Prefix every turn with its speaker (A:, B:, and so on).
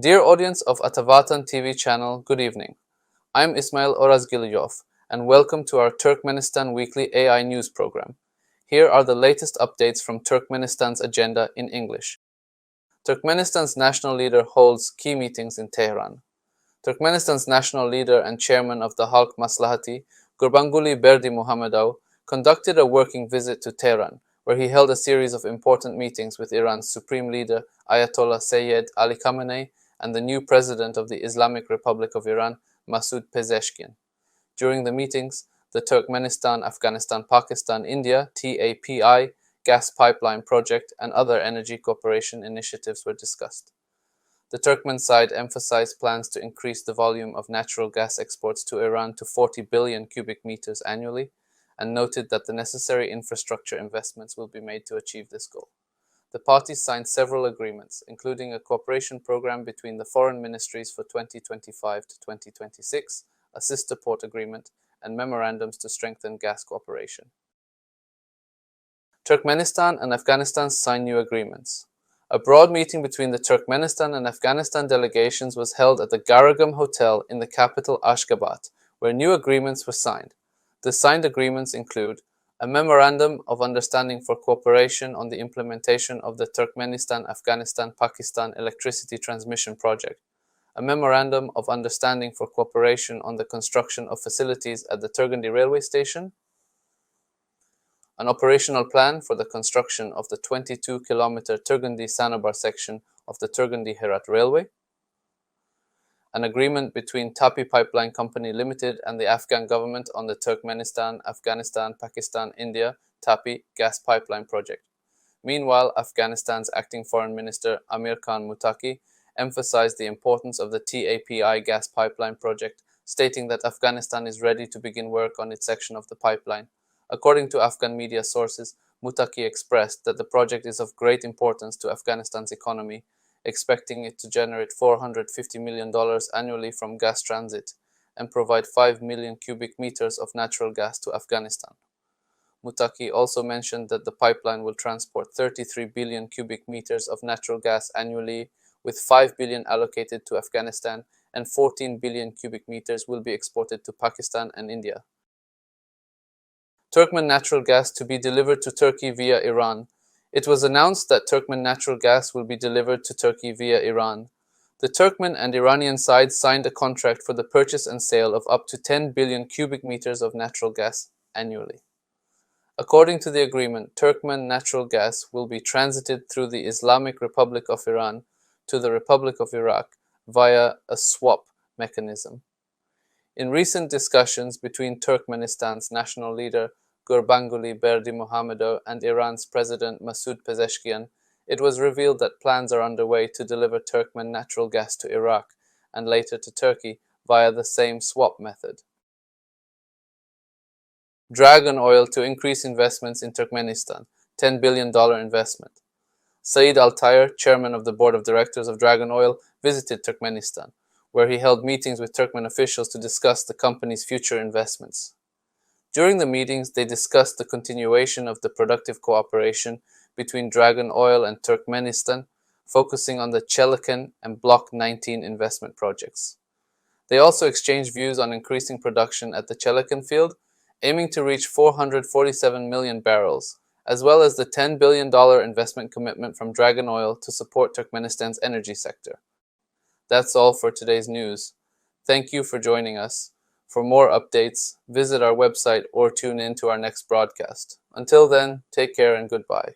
A: Dear audience of Atavatan TV channel, good evening. I'm Ysmayyl Orazgylyjov, and welcome to our Turkmenistan Weekly AI news program. Here are the latest updates from Turkmenistan's agenda in English. Turkmenistan's national leader holds key meetings in Tehran. Turkmenistan's national leader and chairman of the Halk Maslahati, Gurbanguly Berdimuhamedov, conducted a working visit to Tehran, where he held a series of important meetings with Iran's supreme leader Ayatollah Sayyed Ali Khamenei and the new president of the Islamic Republic of Iran, Masoud Pezeshkian. During the meetings, the Turkmenistan, Afghanistan, Pakistan, India (TAPI) gas pipeline project and other energy cooperation initiatives were discussed. The Turkmen side emphasized plans to increase the volume of natural gas exports to Iran to 40 billion cubic meters annually, and noted that the necessary infrastructure investments will be made to achieve this goal. The parties signed several agreements, including a cooperation program between the foreign ministries for 2025 to 2026, a sister port agreement, and memorandums to strengthen gas cooperation. Turkmenistan and Afghanistan signed new agreements. A broad meeting between the Turkmenistan and Afghanistan delegations was held at the Garagam Hotel in the capital Ashgabat, where new agreements were signed. The signed agreements include a Memorandum of Understanding for Cooperation on the implementation of the Turkmenistan, Afghanistan, Pakistan electricity transmission project, a Memorandum of Understanding for Cooperation on the construction of facilities at the Turgandi railway station, an operational plan for the construction of the 22-kilometer Turgandi-Sanabar section of the Turgandi-Herat railway, an agreement between TAPI Pipeline Company Limited and the Afghan government on the Turkmenistan, Afghanistan, Pakistan, India TAPI gas pipeline project. Meanwhile, Afghanistan's acting foreign minister Amir Khan Muttaqi emphasized the importance of the TAPI gas pipeline project, stating that Afghanistan is ready to begin work on its section of the pipeline. According to Afghan media sources, Muttaqi expressed that the project is of great importance to Afghanistan's economy, expecting it to generate $450 million annually from gas transit and provide 5 million cubic meters of natural gas to Afghanistan. Muttaqi also mentioned that the pipeline will transport 33 billion cubic meters of natural gas annually, with 5 billion allocated to Afghanistan and 14 billion cubic meters will be exported to Pakistan and India. Turkmen natural gas to be delivered to Turkey via Iran. It was announced that Turkmen natural gas will be delivered to Turkey via Iran. The Turkmen and Iranian sides signed a contract for the purchase and sale of up to 10 billion cubic meters of natural gas annually. According to the agreement, Turkmen natural gas will be transited through the Islamic Republic of Iran to the Republic of Iraq via a swap mechanism. In recent discussions between Turkmenistan's national leader Gurbanguly Berdimuhamedov and Iran's President Masoud Pezeshkian, it was revealed that plans are underway to deliver Turkmen natural gas to Iraq and later to Turkey via the same swap method. Dragon oil to increase investments in Turkmenistan, $10 billion investment. Saeed Al-Tayer, chairman of the board of directors of Dragon Oil, visited Turkmenistan, where he held meetings with Turkmen officials to discuss the company's future investments. During the meetings, they discussed the continuation of the productive cooperation between Dragon Oil and Turkmenistan, focusing on the Chelakan and Block 19 investment projects. They also exchanged views on increasing production at the Chelakan field, aiming to reach 447 million barrels, as well as the $10 billion investment commitment from Dragon Oil to support Turkmenistan's energy sector. That's all for today's news. Thank you for joining us. For more updates, visit our website or tune in to our next broadcast. Until then, take care and goodbye.